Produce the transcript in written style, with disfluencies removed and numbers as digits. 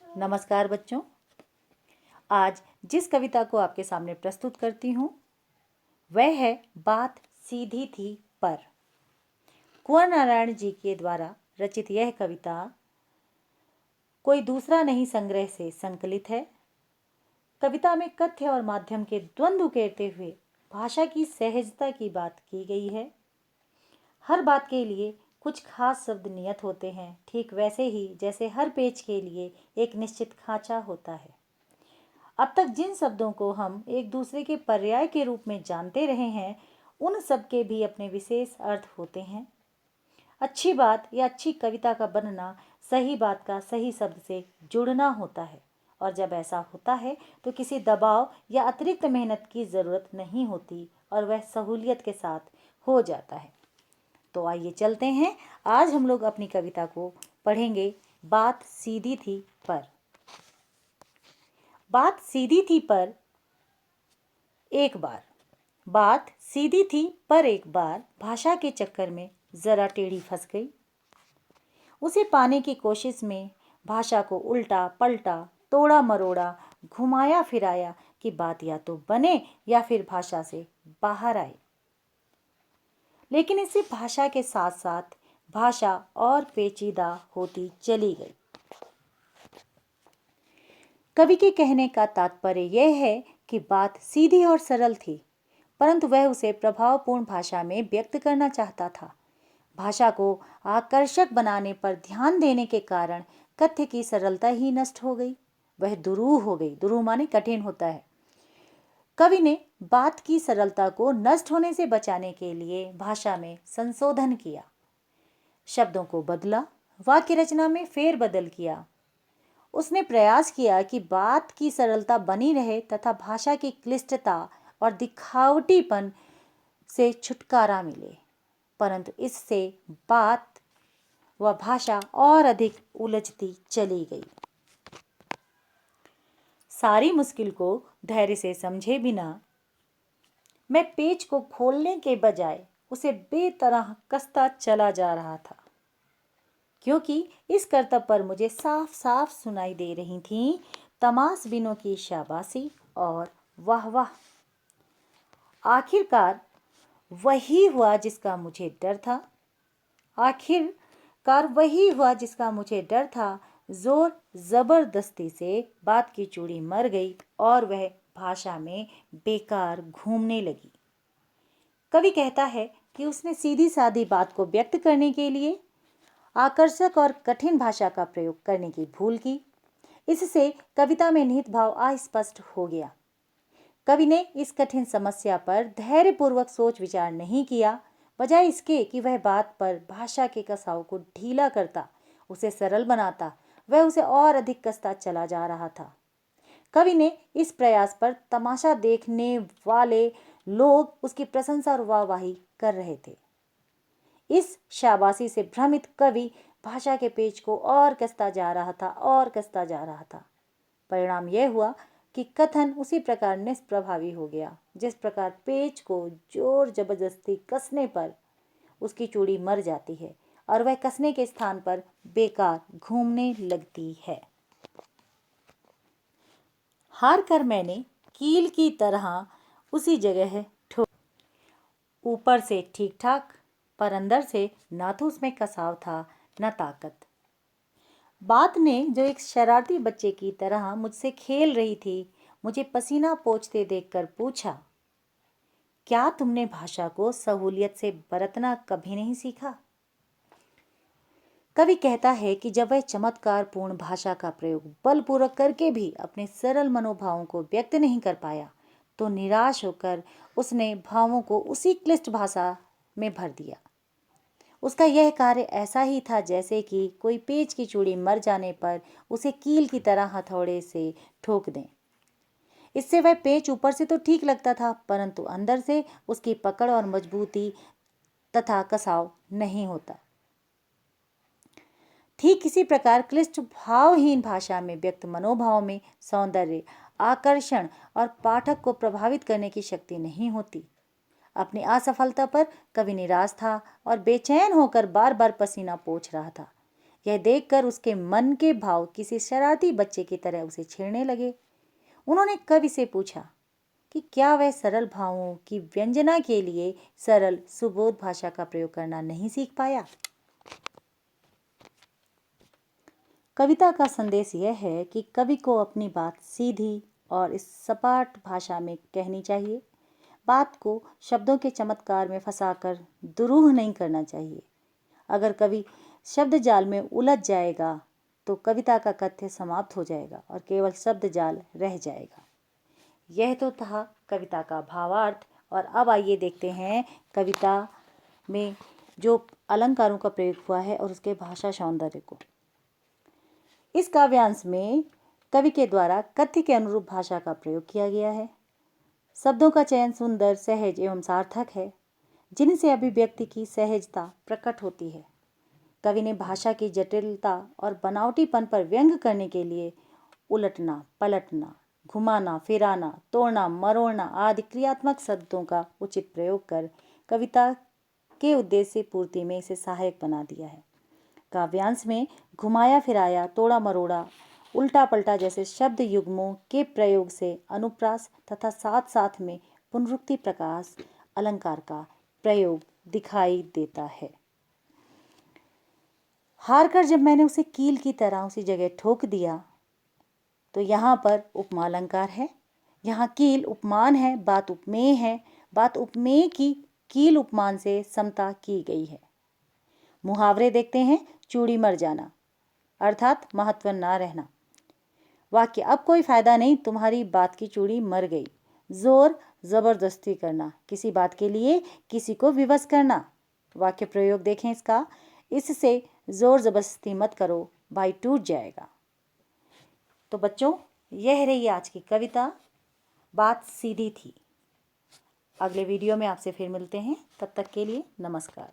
नमस्कार बच्चों। आज जिस कविता को आपके सामने प्रस्तुत करती हूँ वह है बात सीधी थी पर। कुंवर नारायण जी के द्वारा रचित यह कविता कोई दूसरा नहीं संग्रह से संकलित है। कविता में कथ्य और माध्यम के द्वंद्व उकेरते हुए भाषा की सहजता की बात की गई है। हर बात के लिए कुछ खास शब्द नियत होते हैं, ठीक वैसे ही जैसे हर पेज के लिए एक निश्चित खांचा होता है। अब तक जिन शब्दों को हम एक दूसरे के पर्याय के रूप में जानते रहे हैं, उन सब के भी अपने विशेष अर्थ होते हैं। अच्छी बात या अच्छी कविता का बनना सही बात का सही शब्द से जुड़ना होता है, और जब ऐसा होता है तो किसी दबाव या अतिरिक्त मेहनत की ज़रूरत नहीं होती और वह सहूलियत के साथ हो जाता है। तो आइए चलते हैं। आज हम लोग अपनी कविता को पढ़ेंगे। बात सीधी थी पर। बात सीधी थी पर एक बार। बात सीधी थी पर एक बार भाषा के चक्कर में जरा टेढ़ी फंस गई। उसे पाने की कोशिश में भाषा को उल्टा पलटा, तोड़ा मरोड़ा, घुमाया फिराया कि बात या तो बने या फिर भाषा से बाहर आए। लेकिन इससे भाषा के साथ साथ भाषा और पेचीदा होती चली गई। कवि के कहने का तात्पर्य यह है कि बात सीधी और सरल थी, परंतु वह उसे प्रभावपूर्ण भाषा में व्यक्त करना चाहता था। भाषा को आकर्षक बनाने पर ध्यान देने के कारण कथ्य की सरलता ही नष्ट हो गई, वह दुरूह हो गई। दुरूह माने कठिन होता है। कवि ने बात की सरलता को नष्ट होने से बचाने के लिए भाषा में संशोधन किया, शब्दों को बदला, वाक्य रचना में फेरबदल किया। उसने प्रयास किया कि बात की सरलता बनी रहे तथा भाषा की क्लिष्टता और दिखावटीपन से छुटकारा मिले, परंतु इससे बात व भाषा और अधिक उलझती चली गई। सारी मुश्किल को धैर्य से समझे बिना मैं पेज को खोलने के बजाय उसे बेतरह कसता चला जा रहा था, क्योंकि इस करतब पर मुझे साफ साफ सुनाई दे रही थी तमाशबीनों की शाबाशी और वाह वाह। आखिरकार वही हुआ जिसका मुझे डर था। आखिरकार वही हुआ जिसका मुझे डर था। जोर जबरदस्ती से बात की चूड़ी मर गई और वह भाषा में बेकार घूमने लगी। कवि कहता है कि उसने सीधी सादी बात को व्यक्त करने के लिए आकर्षक और कठिन भाषा का प्रयोग करने की भूल की। इससे कविता में निहित भाव अस्पष्ट हो गया। कवि ने इस कठिन समस्या पर धैर्यपूर्वक सोच विचार नहीं किया, बजाय इसके कि वह बात पर भाषा के कसाव को ढीला करता, उसे सरल बनाता, वह उसे और अधिक कसता चला जा रहा था। कवि ने इस प्रयास पर तमाशा देखने वाले लोग उसकी प्रशंसा और वाहवाही कर रहे थे। इस शाबाशी से भ्रमित कवि भाषा के पेज को और कसता जा रहा था और कसता जा रहा था। परिणाम यह हुआ कि कथन उसी प्रकार निष्प्रभावी हो गया जिस प्रकार पेज को जोर जबरदस्ती कसने पर उसकी चूड़ी मर जाती है और वह कसने के स्थान पर बेकार घूमने लगती है। हार कर मैंने कील की तरह उसी जगह ठोक। ऊपर से ठीक ठाक, पर अंदर से ना तो उसमें कसाव था न ताकत। बात ने जो एक शरारती बच्चे की तरह मुझसे खेल रही थी, मुझे पसीना पोंछते देखकर पूछा, क्या तुमने भाषा को सहूलियत से बरतना कभी नहीं सीखा? कवि कहता है कि जब वह चमत्कारपूर्ण भाषा का प्रयोग बलपूर्वक करके भी अपने सरल मनोभावों को व्यक्त नहीं कर पाया, तो निराश होकर उसने भावों को उसी क्लिष्ट भाषा में भर दिया। उसका यह कार्य ऐसा ही था जैसे कि कोई पेज की चूड़ी मर जाने पर उसे कील की तरह हथौड़े से ठोक दें। इससे वह पेच ऊपर से तो ठीक लगता था, परंतु अंदर से उसकी पकड़ और मजबूती तथा कसाव नहीं होता। ठीक इसी प्रकार क्लिष्ट भावहीन भाषा में व्यक्त मनोभाव में सौंदर्य, आकर्षण और पाठक को प्रभावित करने की शक्ति नहीं होती। अपनी असफलता पर कवि निराश था और बेचैन होकर बार बार पसीना पोंछ रहा था। यह देखकर उसके मन के भाव किसी शरारती बच्चे की तरह उसे छेड़ने लगे। उन्होंने कवि से पूछा कि क्या वह सरल भावों की व्यंजना के लिए सरल सुबोध भाषा का प्रयोग करना नहीं सीख पाया। कविता का संदेश यह है कि कवि को अपनी बात सीधी और इस सपाट भाषा में कहनी चाहिए। बात को शब्दों के चमत्कार में फंसाकर दुरूह नहीं करना चाहिए। अगर कवि शब्द जाल में उलझ जाएगा तो कविता का कथ्य समाप्त हो जाएगा और केवल शब्द जाल रह जाएगा। यह तो था कविता का भावार्थ। और अब आइए देखते हैं कविता में जो अलंकारों का प्रयोग हुआ है और उसके भाषा सौंदर्य को। इस काव्यांश में कवि के द्वारा कथ्य के अनुरूप भाषा का प्रयोग किया गया है। शब्दों का चयन सुंदर, सहज एवं सार्थक है, जिनसे अभिव्यक्ति की सहजता प्रकट होती है। कवि ने भाषा की जटिलता और बनावटीपन पर व्यंग करने के लिए उलटना, पलटना, घुमाना, फिराना, तोड़ना, मरोड़ना आदि क्रियात्मक शब्दों का उचित प्रयोग कर कविता के उद्देश्य पूर्ति में इसे सहायक बना दिया है। काव्यांश में घुमाया फिराया, तोड़ा मरोड़ा, उल्टा पलटा जैसे शब्द युग्मों के प्रयोग से अनुप्रास तथा साथ साथ में पुनरुक्ति प्रकाश अलंकार का प्रयोग दिखाई देता है। हार कर जब मैंने उसे कील की तरह उसी जगह ठोक दिया, तो यहाँ पर उपमा अलंकार है। यहाँ कील उपमान है, बात उपमेय है। बात उपमेय की कील उपमान से समता की गई है। मुहावरे देखते हैं। चूड़ी मर जाना अर्थात महत्व ना रहना। वाक्य अब कोई फायदा नहीं, तुम्हारी बात की चूड़ी मर गई। जोर जबरदस्ती करना, किसी बात के लिए किसी को विवश करना। वाक्य प्रयोग देखें इसका। इससे जोर जबरदस्ती मत करो, भाई टूट जाएगा। तो बच्चों, यह रही आज की कविता। बात सीधी थी। अगले वीडियो में आपसे फिर मिलते हैं। तब तक के लिए नमस्कार।